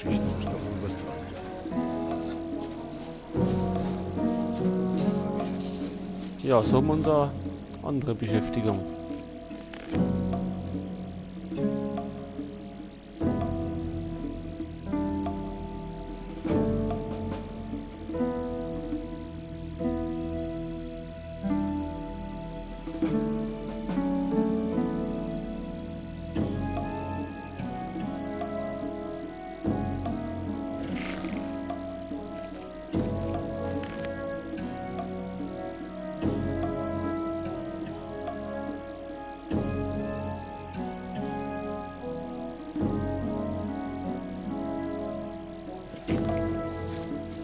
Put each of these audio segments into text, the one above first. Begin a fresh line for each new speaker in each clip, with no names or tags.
Geschichte muss doch wohl was dran sein.
Ja, so haben wir unsere andere Beschäftigung.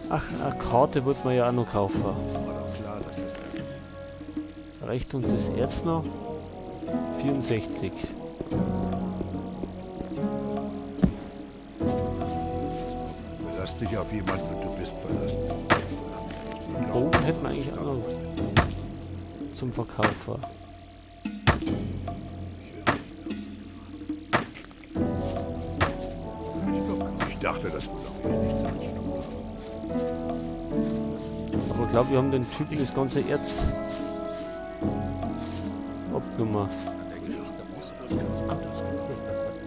Ach, eine Karte wird man ja auch noch kaufen.
War doch klar, dass das
Reicht uns das Erz noch? 64.
Verlass dich auf jemanden und du bist verlassen.
Den Bogen hätten wir eigentlich auch noch zum Verkaufen.
Ich dachte, das würde auch hier nichts damit zu tun haben.
Aber ich glaube, wir haben den Typen das ganze Erz abgenommen.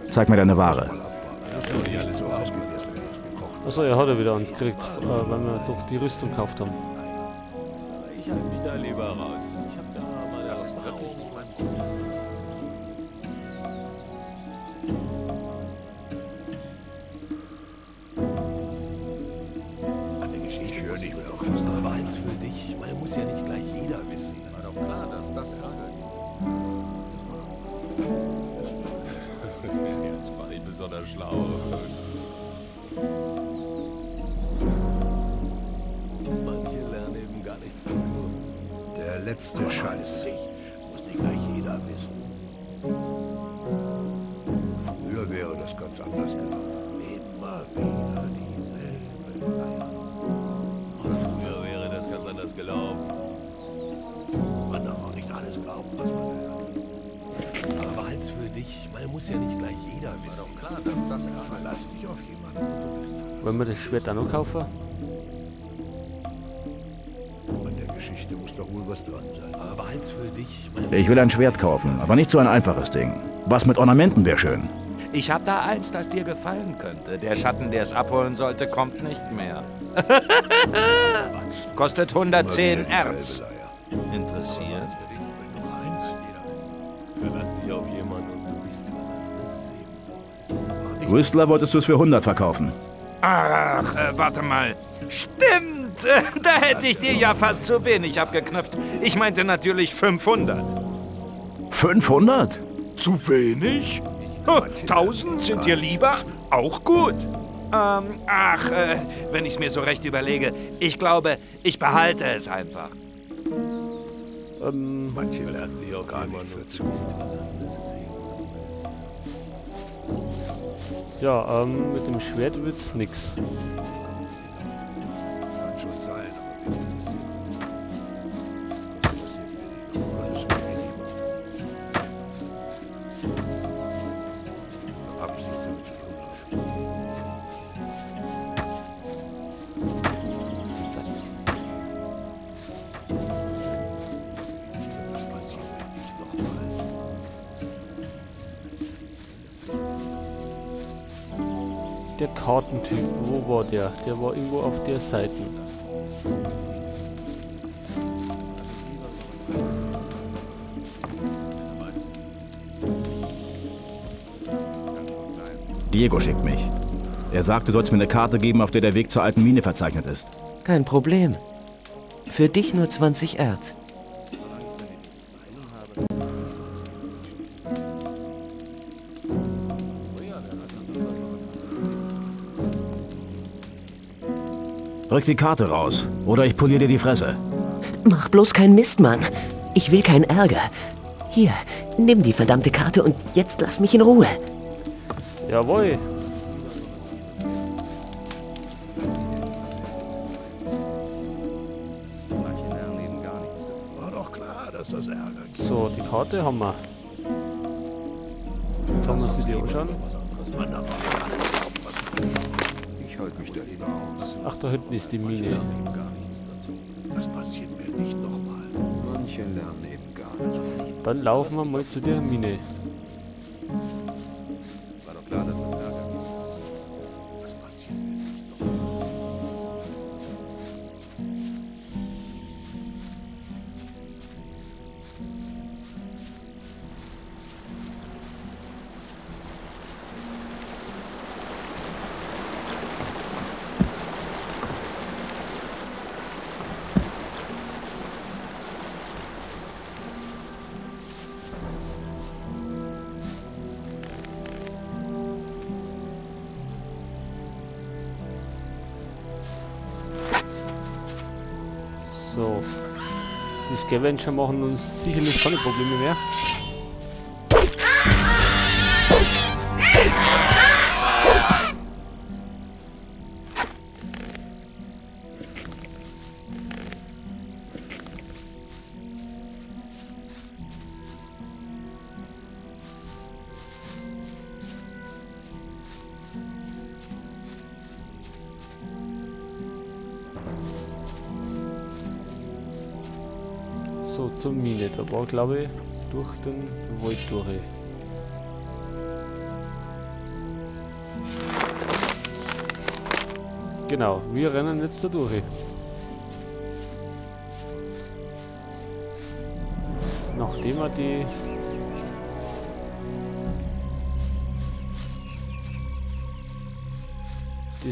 Zeig mir deine Ware.
Das wurde ja alles so ausgegessen, ausgekocht.
Achso, ja, hat er wieder uns gekriegt, weil wir doch die Rüstung gekauft haben.
Ich halte mich da lieber raus. Ich habe da meine Erfahrung.
Ich höre nicht mehr auf das.
Aber eins für dich, man muss ja nicht gleich jeder wissen. War doch klar, dass das ärgert. Das war nicht besonders schlau. Manche lernen eben gar nichts dazu.
Der letzte Scheiß.
Muss nicht gleich jeder wissen.
Früher wäre das ganz anders gelaufen.
Immer wieder dieselbe Leier. Und früher wäre das ganz anders gelaufen. Man darf auch nicht alles glauben, was man hört. Aber eins für dich, man muss ja nicht gleich jeder wissen. War doch klar, dass das
Verlass dich auf jemanden und du bist verlassen.
Wollen wir das Schwert auch noch kaufen?
An der Geschichte muss doch wohl was dran sein.
Aber eins für dich, man
Ich will ein Schwert kaufen, aber nicht so ein einfaches Ding. Was mit Ornamenten wäre schön.
Ich hab da eins, das dir gefallen könnte. Der Schatten, der es abholen sollte, kommt nicht mehr. Kostet 110 Erz. Interessiert?
verlass dich auf jemanden und du bist verlassen. Das ist eben so.
Rüstler wolltest du es für 100 verkaufen.
Ach, warte mal. Stimmt! Da hätte ich dir ja fast zu wenig abgeknüpft. Ich meinte natürlich 500.
500?
Zu wenig? 1000 sind dir lieber? Auch gut.
Wenn ich es mir so recht überlege, ich glaube, ich behalte es einfach.
Manche verlass dich auch gar nicht dazu.
Ja, mit dem Schwert wird's nix.
Kann schon sein, aber Absicht damit zu tun haben. Das passiert nicht nochmal.
Der Kartentyp, wo war der? Der war irgendwo auf der Seite.
Diego schickt mich. Er sagt, du sollst mir eine Karte geben, auf der der Weg zur alten Mine verzeichnet ist.
Kein Problem. Für dich nur 20 Erz.
Rück die Karte raus, oder ich poliere dir die Fresse.
Mach bloß keinen Mist, Mann. Ich will keinen Ärger. Hier, nimm die verdammte Karte und jetzt lass mich in Ruhe.
Jawohl.
Manche lernen eben gar nichts dazu.
War doch klar, dass das ärgert.
So, die Karte haben wir. Kann man sie dir anschauen?
Man darf auch gar nicht glauben, was man hört. halte mich da lieber aus.
Ach, da hinten ist die Mine.
Gar nichts dazu. Das passiert mir nicht nochmal.
Manche lernen eben gar nichts.
Dann laufen wir mal zu der Mine.
War doch klar, dass das Ärger gibt. Das passiert mir nicht nochmal.
So. Die Scavenger machen uns sicherlich keine Probleme mehr. So, zur Mine. Da war, glaube ich, durch den Wald durch. Genau, wir rennen jetzt da durch. Nachdem wir die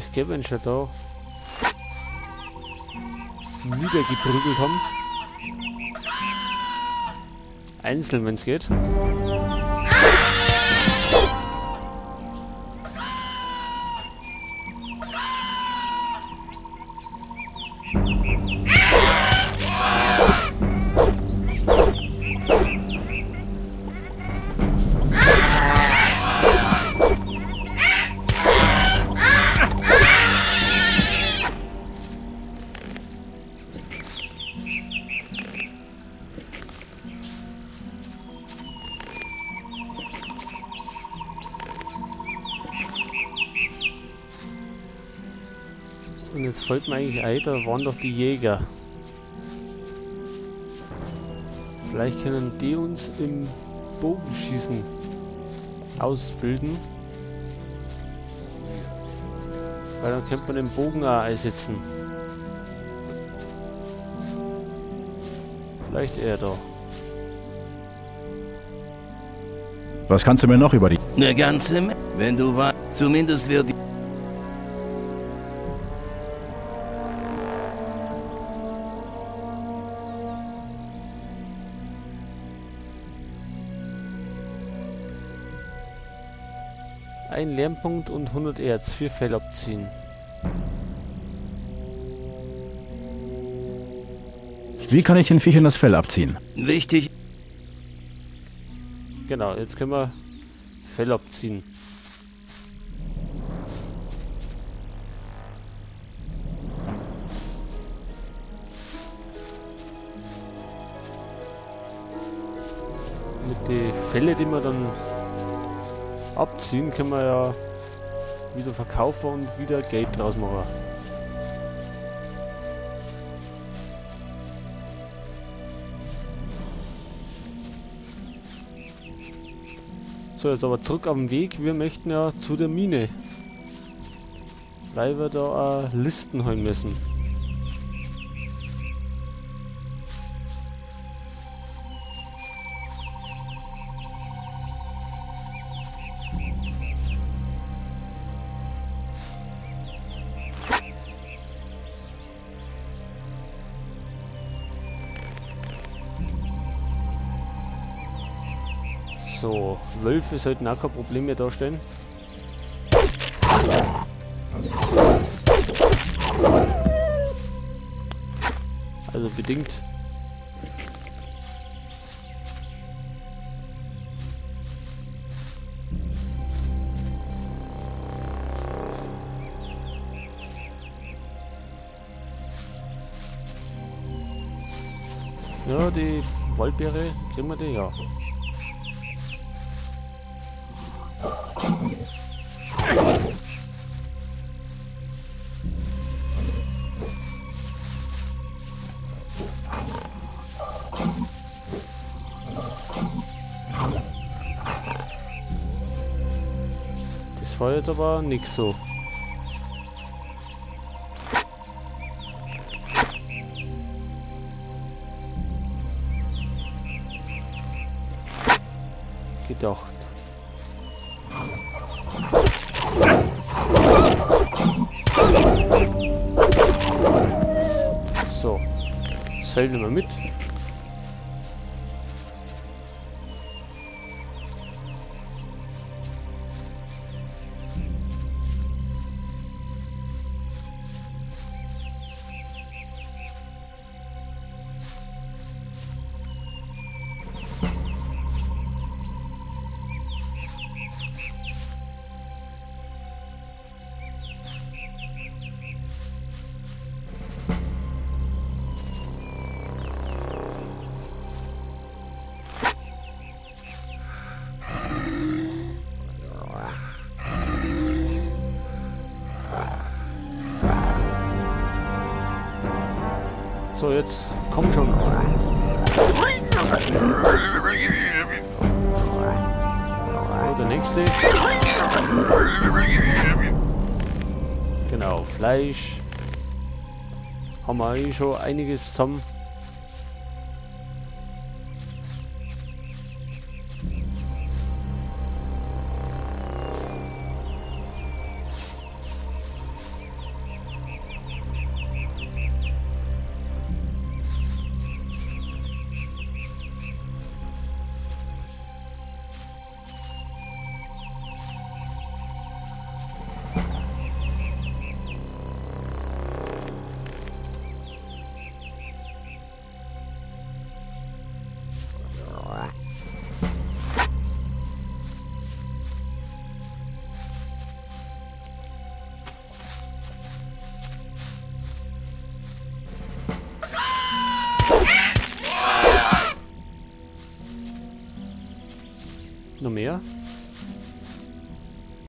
Scavenger da niedergeprügelt haben. Einzeln, wenn es geht. Und jetzt fällt mir eigentlich ein, da waren doch die Jäger. Vielleicht können die uns im Bogenschießen ausbilden. Weil dann könnte man den Bogen auch einsetzen. Vielleicht er da.
Was kannst du mir noch über die...
Eine ganze Menge. Wenn du weißt, zumindest wird die...
Ein Lernpunkt und 100 Erz für Fell abziehen.
Wie kann ich den Viechern das Fell abziehen?
Wichtig.
Genau, jetzt können wir Fell abziehen. Mit den Felle, die wir dann abziehen, können wir ja wieder verkaufen und wieder Geld draus machen. So, jetzt aber zurück auf den Weg. Wir möchten ja zu der Mine, weil wir da Listen holen müssen. So, Wölfe sollten auch kein Problem mehr darstellen. Also bedingt. Ja, die Waldbeere kriegen wir die, ja. Das war jetzt aber nix so. Gedacht. So. Das Feld nehmen wir mit. So, jetzt komm schon. So, der nächste. Genau, Fleisch. Haben wir eigentlich schon einiges zusammen. Noch mehr?